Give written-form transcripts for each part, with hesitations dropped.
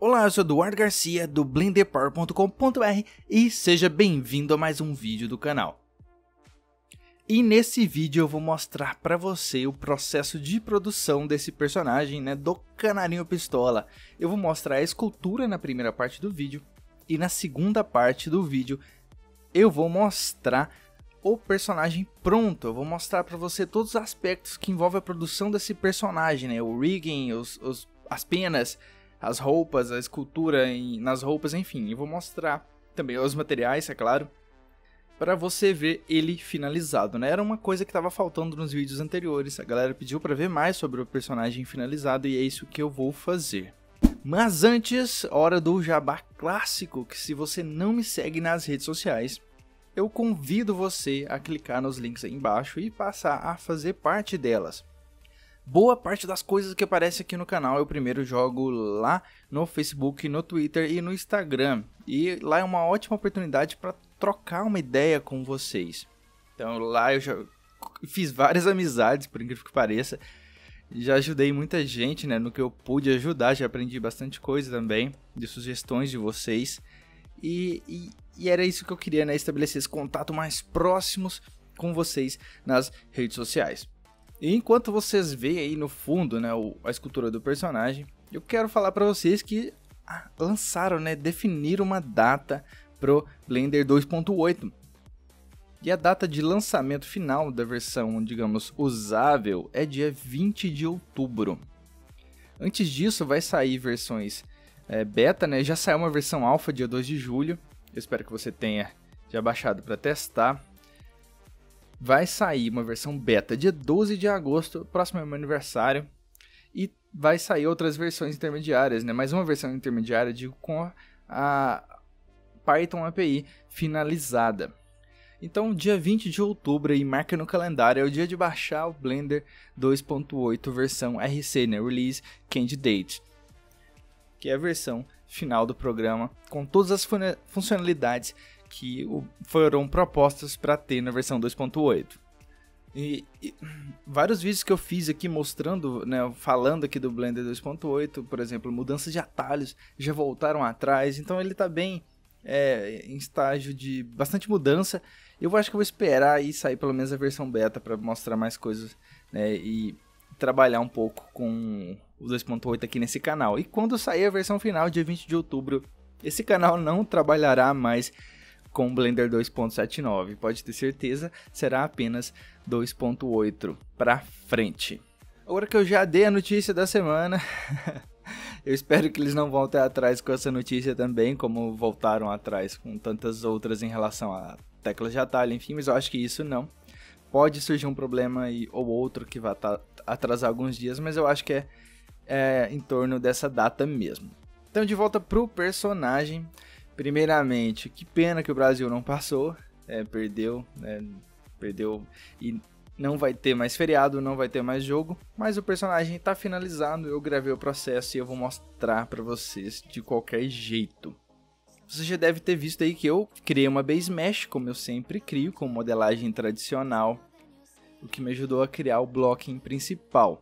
Olá, eu sou Eduardo Garcia do blenderpower.com.br e seja bem-vindo a mais um vídeo do canal. E nesse vídeo eu vou mostrar para você o processo de produção desse personagem, do Canarinho Pistola. Eu vou mostrar a escultura na primeira parte do vídeo e na segunda parte do vídeo eu vou mostrar o personagem pronto. Eu vou mostrar para você todos os aspectos que envolvem a produção desse personagem, o rigging, as penas, as roupas, a escultura nas roupas, enfim. Eu vou mostrar também os materiais, é claro, para você ver ele finalizado, Era uma coisa que estava faltando nos vídeos anteriores. A galera pediu para ver mais sobre o personagem finalizado e é isso que eu vou fazer. Mas antes, hora do jabá clássico, que se você não me segue nas redes sociais, eu convido você a clicar nos links aí embaixo e passar a fazer parte delas. Boa parte das coisas que aparecem aqui no canal eu primeiro jogo lá no Facebook, no Twitter e no Instagram. E lá é uma ótima oportunidade para trocar uma ideia com vocês. Então lá eu já fiz várias amizades, por incrível que pareça. Já ajudei muita gente, no que eu pude ajudar, já aprendi bastante coisa também, de sugestões de vocês. E era isso que eu queria, estabelecer esse contato mais próximos com vocês nas redes sociais. E enquanto vocês veem aí no fundo, a escultura do personagem, eu quero falar para vocês que lançaram, definiram uma data pro Blender 2.8. E a data de lançamento final da versão, digamos, usável é dia 20 de outubro. Antes disso vai sair versões beta, já saiu uma versão alpha dia 2 de julho. Eu espero que você tenha já baixado para testar. Vai sair uma versão beta dia 12 de agosto, próximo é meu aniversário. E vai sair outras versões intermediárias, mais uma versão intermediária com a Python API finalizada. Então, dia 20 de outubro, aí, marca no calendário, é o dia de baixar o Blender 2.8 versão RC, Release Candidate, que é a versão final do programa, com todas as funcionalidades que foram propostas para ter na versão 2.8. E vários vídeos que eu fiz aqui mostrando, falando aqui do Blender 2.8, por exemplo, mudanças de atalhos já voltaram atrás, então ele está bem em estágio de bastante mudança. Eu acho que eu vou esperar aí sair pelo menos a versão beta para mostrar mais coisas, e trabalhar um pouco com o 2.8 aqui nesse canal. E quando sair a versão final, dia 20 de outubro, esse canal não trabalhará mais com Blender 2.79, pode ter certeza, será apenas 2.8 para frente. Agora que eu já dei a notícia da semana, eu espero que eles não voltem atrás com essa notícia também, como voltaram atrás com tantas outras em relação a teclas de atalho, enfim, mas eu acho que isso não. Pode surgir um problema ou outro que vai atrasar alguns dias, mas eu acho que é em torno dessa data mesmo. Então, de volta pro personagem. Primeiramente, que pena que o Brasil não passou, perdeu e não vai ter mais feriado, não vai ter mais jogo, mas o personagem está finalizado, eu gravei o processo e eu vou mostrar para vocês de qualquer jeito. Você já deve ter visto aí que eu criei uma base mesh, como eu sempre crio, com modelagem tradicional, o que me ajudou a criar o blocking principal.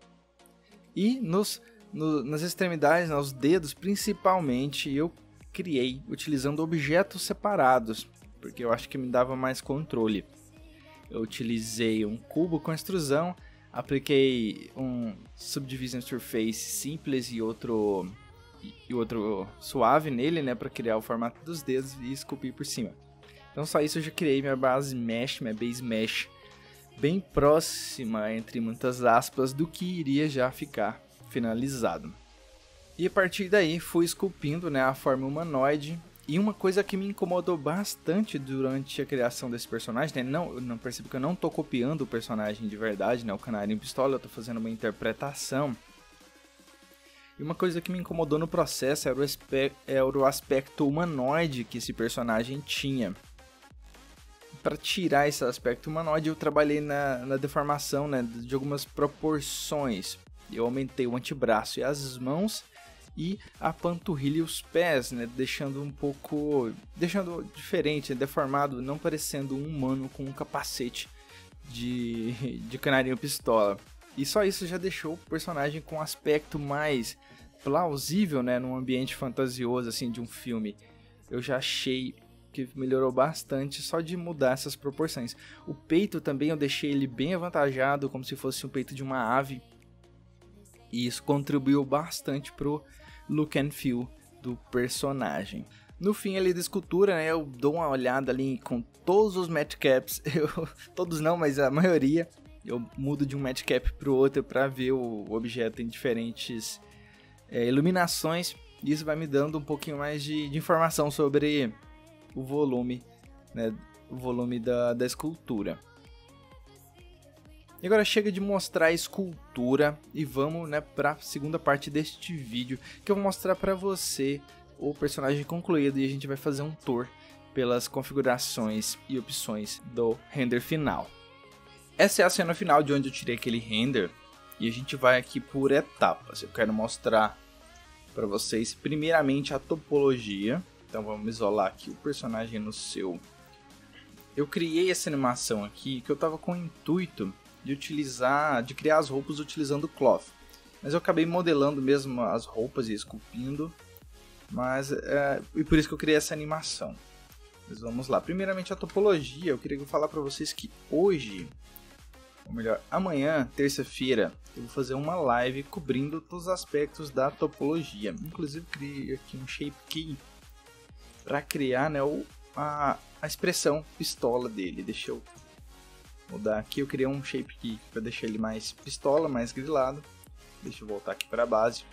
E nas extremidades, nos dedos principalmente, eu criei utilizando objetos separados, porque eu acho que me dava mais controle. Eu utilizei um cubo com extrusão, apliquei um Subdivision Surface simples e outro suave nele, para criar o formato dos dedos e esculpir por cima. Então só isso eu já criei minha base mesh, bem próxima, entre muitas aspas, do que iria já ficar finalizado. E a partir daí fui esculpindo, a forma humanoide. E uma coisa que me incomodou bastante durante a criação desse personagem, não percebo que eu não estou copiando o personagem de verdade, o Canarinho Pistola, eu estou fazendo uma interpretação. E uma coisa que me incomodou no processo era o aspecto humanoide que esse personagem tinha. Para tirar esse aspecto humanoide, eu trabalhei na deformação, de algumas proporções. Eu aumentei o antebraço e as mãos e a panturrilha e os pés, deixando diferente, deformado, não parecendo um humano com um capacete de Canarinho Pistola. E só isso já deixou o personagem com um aspecto mais plausível, né, num ambiente fantasioso assim de um filme, eu já achei que melhorou bastante só de mudar essas proporções. O peito também eu deixei ele bem avantajado, como se fosse o peito de uma ave. E isso contribuiu bastante pro look and feel do personagem. No fim ali da escultura, né, eu dou uma olhada ali com todos os matchcaps, todos não, mas a maioria. Eu mudo de um matchcap pro outro para ver o objeto em diferentes iluminações. E isso vai me dando um pouquinho mais de informação sobre o volume, né, o volume da escultura. E agora chega de mostrar a escultura e vamos, né, para a segunda parte deste vídeo, que eu vou mostrar para você o personagem concluído e a gente vai fazer um tour pelas configurações e opções do render final. Essa é a cena final de onde eu tirei aquele render e a gente vai aqui por etapas. Eu quero mostrar para vocês primeiramente a topologia. Então vamos isolar aqui o personagem no seu. Eu criei essa animação aqui que eu estava com o intuito de criar as roupas utilizando o cloth, mas eu acabei modelando mesmo as roupas e esculpindo, e por isso que eu criei essa animação. Mas vamos lá, primeiramente a topologia. Eu queria falar para vocês que hoje, ou melhor, amanhã, terça-feira, eu vou fazer uma live cobrindo todos os aspectos da topologia. Inclusive criei aqui um shape key para criar, né, a expressão pistola dele. Deixa eu mudar aqui, eu criei um shape key para deixar ele mais pistola, mais grilado. Deixa eu voltar aqui para a base.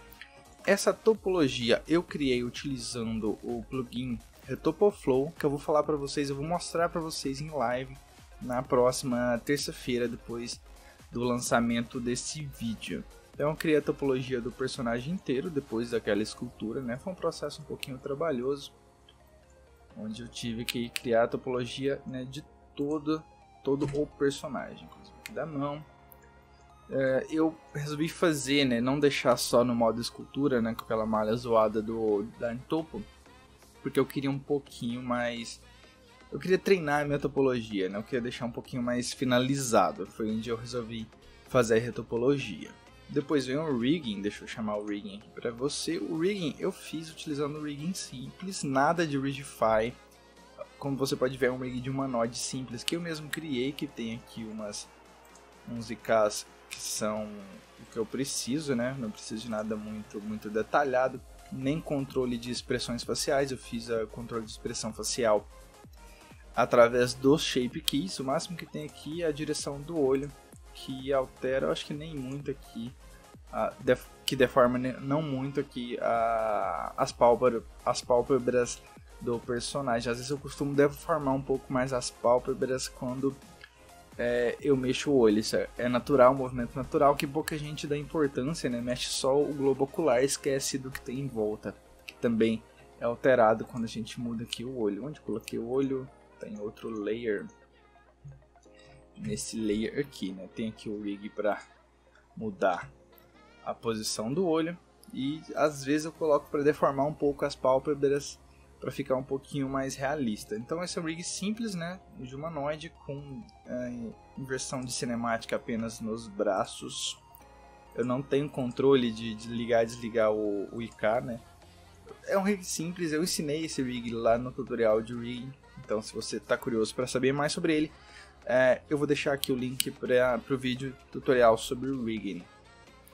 Essa topologia eu criei utilizando o plugin Retopoflow, que eu vou falar para vocês, eu vou mostrar para vocês em live na próxima terça-feira, depois do lançamento desse vídeo. Então eu criei a topologia do personagem inteiro depois daquela escultura, né? Foi um processo um pouquinho trabalhoso, onde eu tive que criar a topologia, né, de todo o personagem, inclusive aqui da mão. Eu resolvi fazer, né, não deixar só no modo escultura, né, com aquela malha zoada da topo, porque eu queria um pouquinho mais, eu queria treinar a minha topologia, né, eu queria deixar um pouquinho mais finalizado. Foi onde eu resolvi fazer a retopologia. Depois vem o rigging, deixa eu chamar o rigging aqui para você. O rigging eu fiz utilizando o rigging simples, nada de rigify. Como você pode ver, é um rig de humanoide simples que eu mesmo criei, que tem aqui uns IKs que são o que eu preciso, né? Não preciso de nada muito detalhado, nem controle de expressões faciais. Eu fiz a controle de expressão facial através dos shape keys. O máximo que tem aqui é a direção do olho, que altera, eu acho que nem muito aqui, que deforma não muito aqui as pálpebras do personagem. Às vezes eu costumo deformar um pouco mais as pálpebras quando eu mexo o olho. Isso é natural, um movimento natural que pouca gente dá importância, né? Mexe só o globo ocular, esquece do que tem em volta, que também é alterado quando a gente muda aqui o olho. Onde coloquei o olho? Tem outro layer. Nesse layer aqui, né? Tem aqui o rig para mudar a posição do olho, e às vezes eu coloco para deformar um pouco as pálpebras para ficar um pouquinho mais realista. Então esse é um rig simples, né, de humanoide com inversão de cinemática apenas nos braços. Eu não tenho controle de ligar e desligar o IK, né. É um rig simples, eu ensinei esse rig lá no tutorial de rig, então se você está curioso para saber mais sobre ele, eu vou deixar aqui o link para o vídeo tutorial sobre o rigging.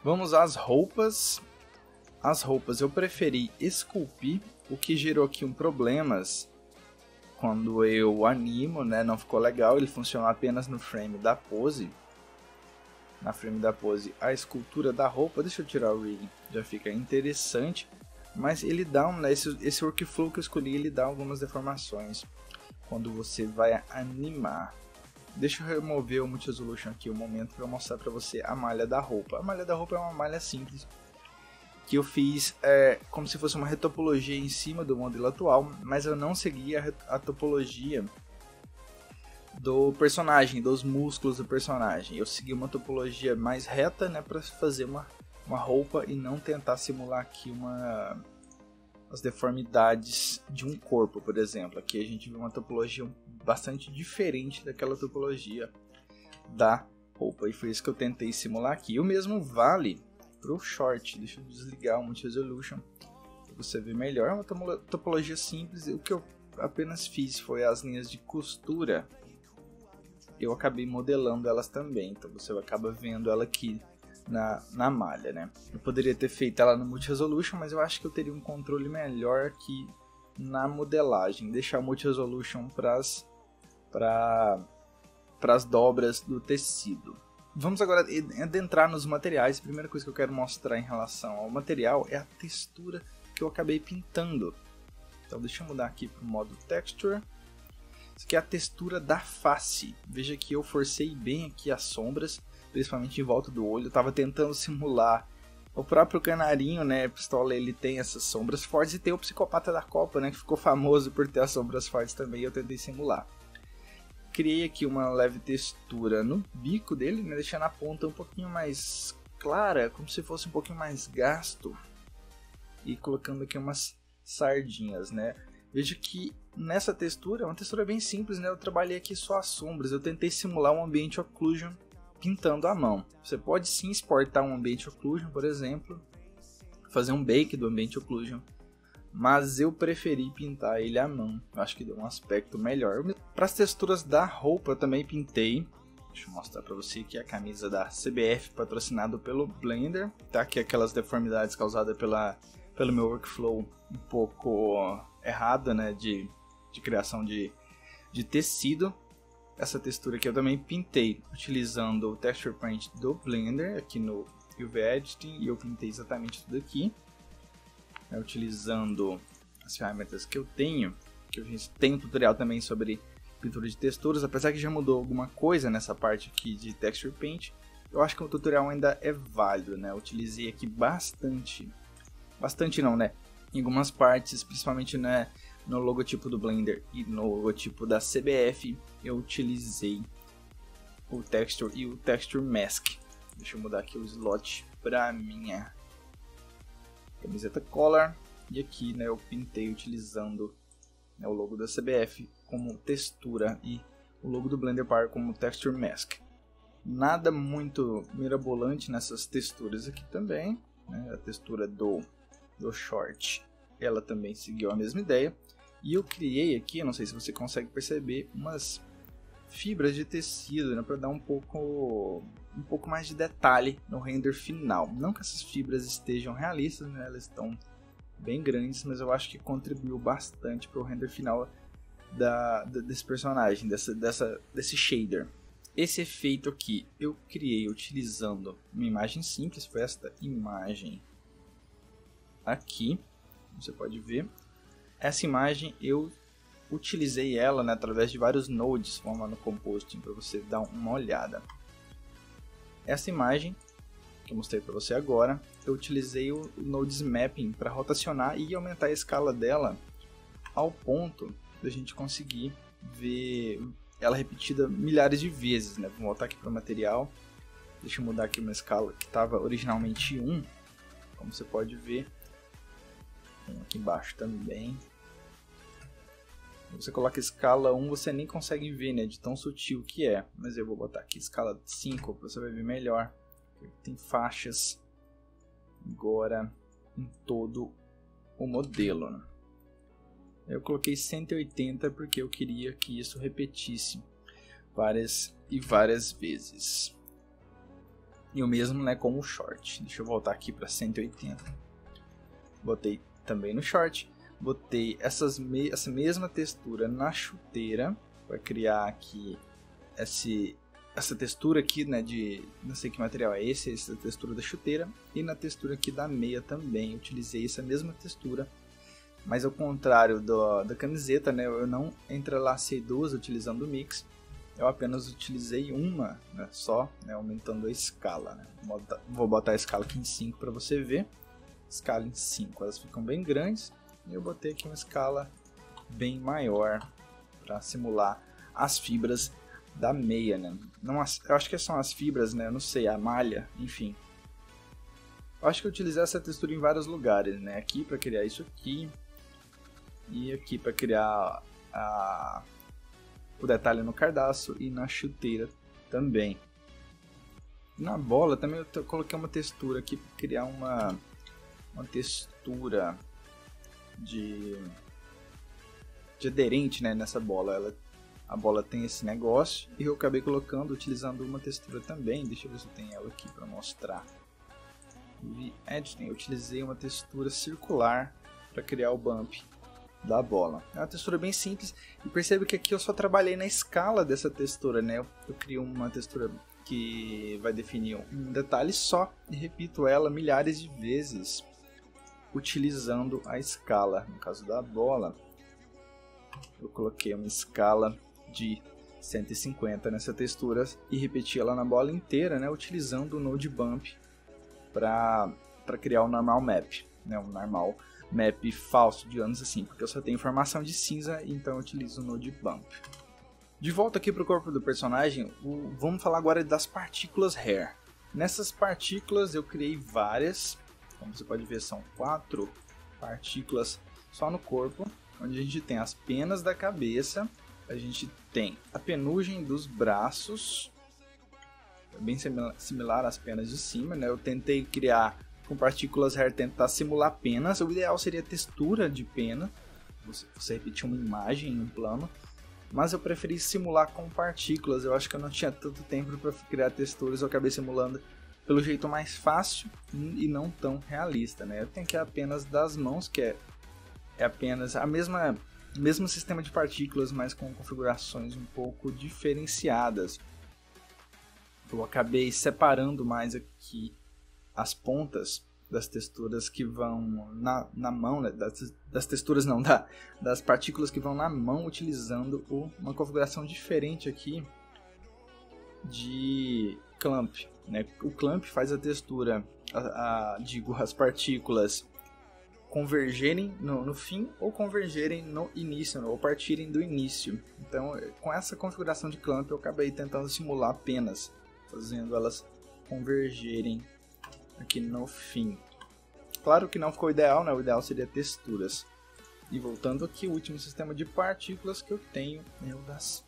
Vamos às roupas. As roupas eu preferi esculpir, o que gerou aqui problemas quando eu animo, né? Não ficou legal, ele funcionou apenas no frame da pose. Na frame da pose, a escultura da roupa, deixa eu tirar o rigging, já fica interessante, mas ele dá esse workflow que eu escolhi, ele dá algumas deformações quando você vai animar. Deixa eu remover o Multi-Resolution aqui um momento para mostrar para você a malha da roupa. A malha da roupa é uma malha simples que eu fiz como se fosse uma retopologia em cima do modelo atual, mas eu não segui a topologia do personagem, dos músculos do personagem. Eu segui uma topologia mais reta, né, para fazer uma roupa e não tentar simular aqui as deformidades de um corpo, por exemplo. Aqui a gente vê uma topologia bastante diferente daquela topologia da roupa, e foi isso que eu tentei simular aqui. O mesmo vale pro short. Deixa eu desligar o Multi-Resolution para você ver melhor. É uma topologia simples. O que eu apenas fiz foi as linhas de costura. Eu acabei modelando elas também, então você acaba vendo ela aqui na malha, né? Eu poderia ter feito ela no Multi-Resolution, mas eu acho que eu teria um controle melhor aqui na modelagem. Deixar o Multi-Resolution para as dobras do tecido. Vamos agora adentrar nos materiais. A primeira coisa que eu quero mostrar em relação ao material é a textura que eu acabei pintando. Então deixa eu mudar aqui para o modo Texture. Isso aqui é a textura da face. Veja que eu forcei bem aqui as sombras, principalmente em volta do olho. Eu estava tentando simular o próprio canarinho, né? Pistola, ele tem essas sombras fortes, e tem o psicopata da Copa, né? Que ficou famoso por ter as sombras fortes também. Eu tentei simular. Criei aqui uma leve textura no bico dele, né? Deixando a ponta um pouquinho mais clara, como se fosse um pouquinho mais gasto. E colocando aqui umas sardinhas, né? Veja que nessa textura, é uma textura bem simples, né? Eu trabalhei aqui só as sombras. Eu tentei simular um Ambient Occlusion pintando à mão. Você pode sim exportar um Ambient Occlusion, por exemplo, fazer um bake do Ambient Occlusion, mas eu preferi pintar ele à mão. Eu acho que deu um aspecto melhor. Para as texturas da roupa eu também pintei. Deixa eu mostrar para você aqui a camisa da CBF, patrocinado pelo Blender. Tá aqui aquelas deformidades causadas pelo meu workflow um pouco errado, né, de criação de tecido. Essa textura aqui eu também pintei utilizando o Texture Paint do Blender, aqui no UV Editing, e eu pintei exatamente tudo aqui, né, utilizando as ferramentas que eu tenho, que eu tenho um tutorial também sobre pintura de texturas. Apesar que já mudou alguma coisa nessa parte aqui de Texture Paint, eu acho que o tutorial ainda é válido, né? Eu utilizei aqui bastante não, né? Em algumas partes, principalmente, né, no logotipo do Blender e no logotipo da CBF, eu utilizei o Texture e o Texture Mask. Deixa eu mudar aqui o slot para minha camiseta Collar. E aqui, né, eu pintei utilizando, né, o logo da CBF como textura e o logo do Blender Power como Texture Mask. Nada muito mirabolante nessas texturas aqui também, né? A textura do short, ela também seguiu a mesma ideia. E eu criei aqui, não sei se você consegue perceber, umas fibras de tecido, né, para dar um pouco mais de detalhe no render final. Não que essas fibras estejam realistas, né, elas estão bem grandes, mas eu acho que contribuiu bastante para o render final desse personagem, desse shader. Esse efeito aqui eu criei utilizando uma imagem simples, foi esta imagem aqui, você pode ver. Essa imagem eu utilizei ela, né, através de vários nodes, vamos lá no compositing para você dar uma olhada. Essa imagem que eu mostrei para você agora, eu utilizei o Nodes Mapping para rotacionar e aumentar a escala dela ao ponto da gente conseguir ver ela repetida milhares de vezes, né? Vou voltar aqui para o material, deixa eu mudar aqui uma escala que estava originalmente 1, como você pode ver, aqui embaixo também. Você coloca escala 1, você nem consegue ver, né, de tão sutil que é, mas eu vou botar aqui escala 5, você vai ver melhor. Tem faixas agora em todo o modelo, né? Eu coloquei 180 porque eu queria que isso repetisse várias e várias vezes. E o mesmo, né, com o short. Deixa eu voltar aqui para 180. Botei também no short. Botei essa mesma textura na chuteira para criar aqui essa textura aqui, né, de não sei que material é esse, essa textura da chuteira, e na textura aqui da meia também utilizei essa mesma textura, mas ao contrário da camiseta, né, eu não entrelacei duas utilizando o mix, eu apenas utilizei uma, né, só, né, aumentando a escala, né. Vou botar a escala aqui em 5 para você ver, escala em 5, elas ficam bem grandes, e eu botei aqui uma escala bem maior para simular as fibras da meia, né? Não, eu acho que são as fibras, né? Eu não sei, a malha, enfim. Eu acho que eu utilizei essa textura em vários lugares, né? Aqui para criar isso aqui e aqui para criar o detalhe no cardaço e na chuteira também. Na bola também eu coloquei uma textura aqui para criar uma textura de aderente, né, nessa bola. A bola tem esse negócio e eu acabei utilizando uma textura também. Deixa eu ver se eu tenho ela aqui para mostrar. Eu utilizei uma textura circular para criar o bump da bola. É uma textura bem simples e percebe que aqui eu só trabalhei na escala dessa textura, né? Eu crio uma textura que vai definir um detalhe só e repito ela milhares de vezes utilizando a escala. No caso da bola, eu coloquei uma escala de 150 nessa textura e repeti ela na bola inteira, né? Utilizando o Node Bump para criar o normal map, né? Um normal map falso, digamos assim, porque eu só tenho informação de cinza, então eu utilizo o Node Bump. De volta aqui para o corpo do personagem, vamos falar agora das partículas Hair. Nessas partículas eu criei várias, como você pode ver são 4 partículas só no corpo, onde a gente tem as penas da cabeça, a gente tem a penugem dos braços, bem similar às penas de cima, né? Eu tentei criar com partículas Hair, tentar simular penas. O ideal seria textura de pena, você repetir uma imagem em um plano, mas eu preferi simular com partículas. Eu acho que eu não tinha tanto tempo para criar texturas, eu acabei simulando pelo jeito mais fácil e não tão realista, né? Eu tenho aqui apenas das mãos, que é apenas mesmo sistema de partículas, mas com configurações um pouco diferenciadas. Eu acabei separando mais aqui as pontas das texturas que vão na mão, né? das texturas não, das partículas que vão na mão, utilizando uma configuração diferente aqui de clamp, né? O clamp faz a textura, as partículas convergerem no fim ou convergerem no início, ou partirem do início. Então, com essa configuração de clamp, eu acabei tentando simular apenas, fazendo elas convergerem aqui no fim. Claro que não ficou ideal, né? O ideal seria texturas. E voltando aqui, o último sistema de partículas que eu tenho é o das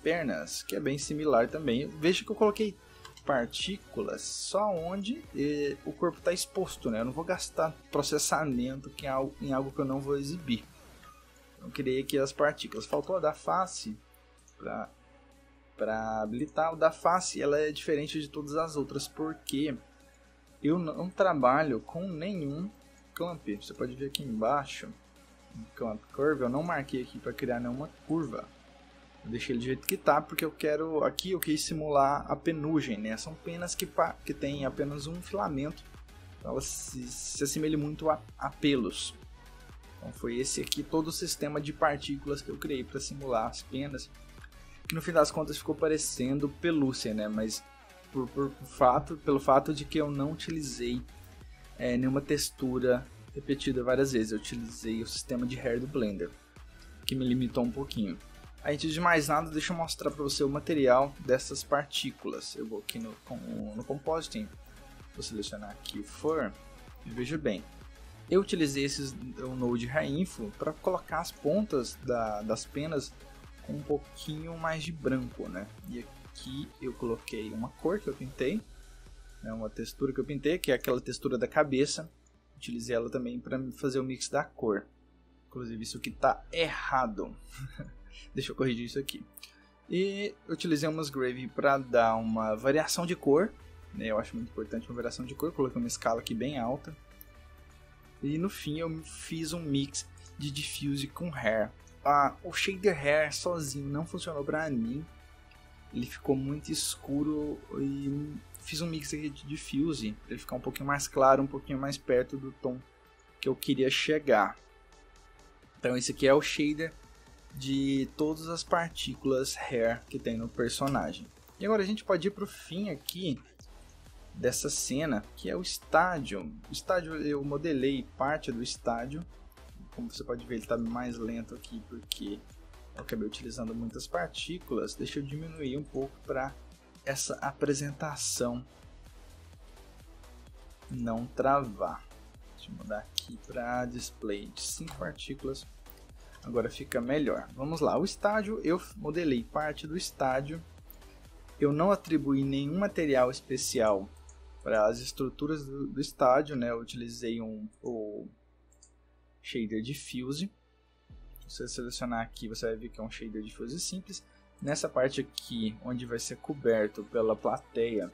pernas, que é bem similar também. Veja que eu coloquei partículas só onde o corpo está exposto, né? Eu não vou gastar processamento em algo que eu não vou exibir. Então, eu criei aqui as partículas. Faltou a da face para habilitar. O da face ela é diferente de todas as outras, porque eu não trabalho com nenhum clamp. Você pode ver aqui embaixo, Clamp Curve, eu não marquei aqui para criar nenhuma curva. Eu deixei ele do jeito que tá, porque eu quis simular a penugem, né? São penas que tem apenas um filamento, então elas se assemelham muito a pelos. Então foi esse aqui todo o sistema de partículas que eu criei para simular as penas, que no fim das contas ficou parecendo pelúcia, né? Mas pelo fato de que eu não utilizei nenhuma textura repetida várias vezes, eu utilizei o sistema de Hair do Blender, que me limitou um pouquinho. Antes de mais nada, deixa eu mostrar para você o material dessas partículas. Eu vou aqui no Compositing, vou selecionar aqui o Fur, e veja bem, eu utilizei o Node Hair Info para colocar as pontas das penas com um pouquinho mais de branco, né? E aqui eu coloquei uma cor que eu pintei, né? Uma textura que eu pintei, que é aquela textura da cabeça. Utilizei ela também para fazer o mix da cor. Inclusive isso aqui está errado. Deixa eu corrigir isso aqui. E eu utilizei umas Gravy para dar uma variação de cor, né? Eu acho muito importante uma variação de cor. Coloquei uma escala aqui bem alta. E no fim eu fiz um mix de Diffuse com Hair. O Shader Hair sozinho não funcionou para mim. Ele ficou muito escuro e fiz um mix aqui de Diffuse para ele ficar um pouquinho mais claro, um pouquinho mais perto do tom que eu queria chegar. Então esse aqui é o shader de todas as partículas Hair que tem no personagem. E agora a gente pode ir para o fim aqui dessa cena, que é o estádio. O estádio, eu modelei parte do estádio. Como você pode ver, ele está mais lento aqui porque eu acabei utilizando muitas partículas. Deixa eu diminuir um pouco para essa apresentação não travar. Deixa eu mudar aqui para display de 5 partículas. Agora fica melhor. Vamos lá, o estádio, eu modelei parte do estádio. Eu não atribuí nenhum material especial para as estruturas do estádio, né? Eu utilizei o shader diffuse. Se você selecionar aqui, você vai ver que é um shader diffuse simples. Nessa parte aqui, onde vai ser coberto pela plateia,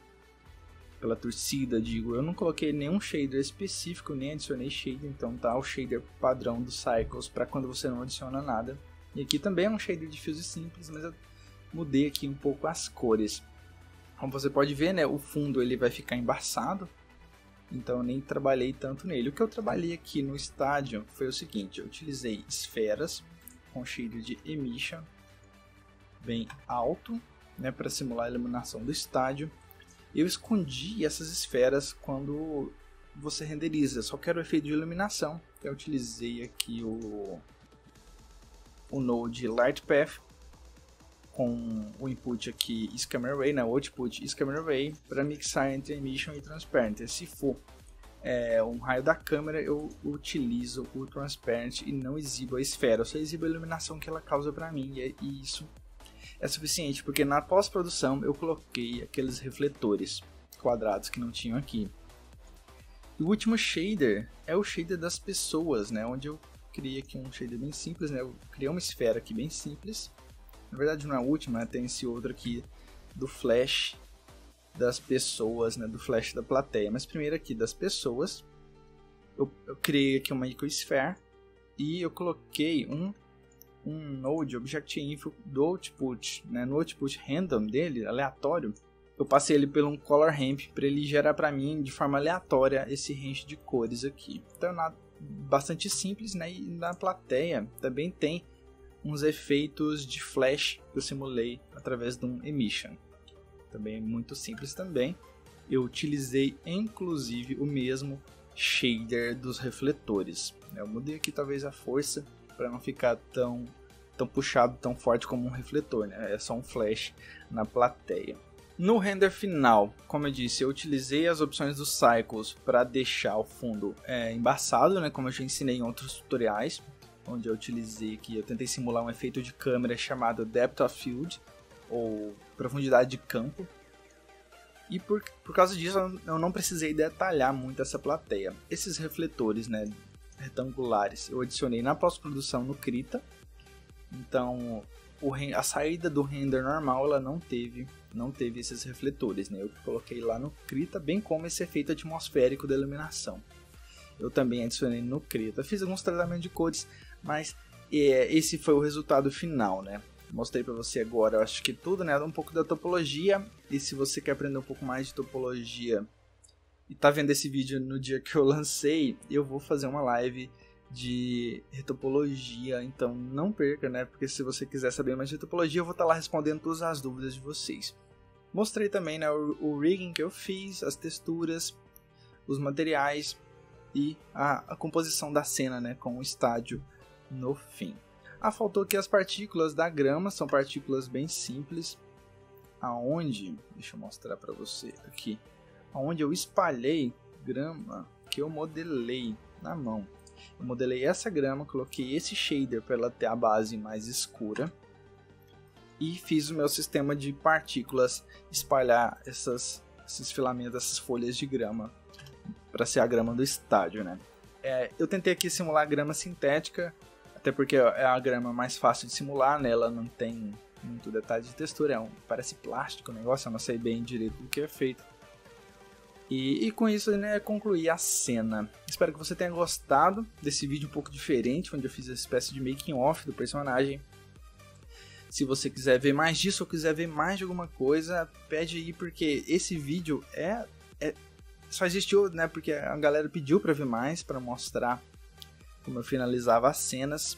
pela torcida, digo, eu não coloquei nenhum shader específico, nem adicionei shader, então tá o shader padrão do Cycles para quando você não adiciona nada. E aqui também é um shader diffuse simples, mas eu mudei aqui um pouco as cores. Como você pode ver, né, o fundo ele vai ficar embaçado, então eu nem trabalhei tanto nele. O que eu trabalhei aqui no estádio foi o seguinte: eu utilizei esferas com shader de emission bem alto, né, para simular a iluminação do estádio. Eu escondi essas esferas quando você renderiza, só quero o efeito de iluminação. Eu utilizei aqui o Node LightPath com o input aqui Scammer Ray, né, o output Scammer Ray, para mixar entre emission e transparent. Se for um raio da câmera, eu utilizo o transparent e não exibo a esfera, eu só exibo a iluminação que ela causa para mim, e isso é suficiente, porque na pós-produção eu coloquei aqueles refletores quadrados que não tinham aqui. E o último shader é o shader das pessoas, né, onde eu criei aqui um shader bem simples, né, eu criei uma esfera aqui bem simples. Na verdade não é a última, né? Tem esse outro aqui do flash das pessoas, né? Do flash da plateia. Mas primeiro aqui das pessoas, eu criei aqui uma icosphere e eu coloquei um node Object-Info do output, né? No output random dele, aleatório, eu passei ele por um color ramp para ele gerar para mim de forma aleatória esse range de cores aqui. Então bastante simples, né? E na plateia também tem uns efeitos de flash que eu simulei através de um emission. Também muito simples também. Eu utilizei inclusive o mesmo shader dos refletores. Eu mudei aqui talvez a força para não ficar tão puxado, tão forte como um refletor, né? É só um flash na plateia. No render final, como eu disse, eu utilizei as opções dos Cycles para deixar o fundo embaçado, né? Como eu já ensinei em outros tutoriais, onde eu utilizei aqui, eu tentei simular um efeito de câmera chamado Depth of Field, ou profundidade de campo. E por causa disso eu não precisei detalhar muito essa plateia. Esses refletores, né, retangulares, eu adicionei na pós-produção no Krita. Então a saída do render normal ela não teve esses refletores, né? Eu coloquei lá no Krita, bem como esse efeito atmosférico da iluminação. Eu também adicionei no Krita, fiz alguns tratamentos de cores, mas esse foi o resultado final, né? Mostrei para você agora, eu acho que tudo, né? Um pouco da topologia, e se você quer aprender um pouco mais de topologia e tá vendo esse vídeo no dia que eu lancei, eu vou fazer uma live de retopologia, então não perca, né? Porque se você quiser saber mais de topologia, eu vou estar lá respondendo todas as dúvidas de vocês. Mostrei também, né, o rigging que eu fiz, as texturas, os materiais e a composição da cena, né, com o estádio no fim. Faltou aqui as partículas da grama, são partículas bem simples, aonde, deixa eu mostrar para você aqui, aonde eu espalhei grama que eu modelei na mão. Eu modelei essa grama, coloquei esse shader para ela ter a base mais escura e fiz o meu sistema de partículas espalhar esses filamentos, essas folhas de grama para ser a grama do estádio, né? Eu tentei aqui simular a grama sintética, até porque é a grama mais fácil de simular, né? Ela não tem muito detalhe de textura, parece plástico o negócio, eu não sei bem direito do que é feito. E com isso, né, concluí a cena. Espero que você tenha gostado desse vídeo um pouco diferente, onde eu fiz essa espécie de making off do personagem. Se você quiser ver mais disso ou quiser ver mais de alguma coisa, pede aí, porque esse vídeo só existiu, né, porque a galera pediu para ver mais, para mostrar como eu finalizava as cenas.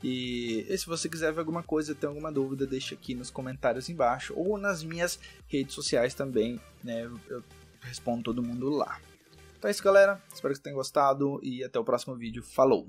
E se você quiser ver alguma coisa, tem alguma dúvida, deixa aqui nos comentários embaixo ou nas minhas redes sociais também, né? Eu respondo todo mundo lá. Então é isso, galera. Espero que vocês tenham gostado e até o próximo vídeo. Falou!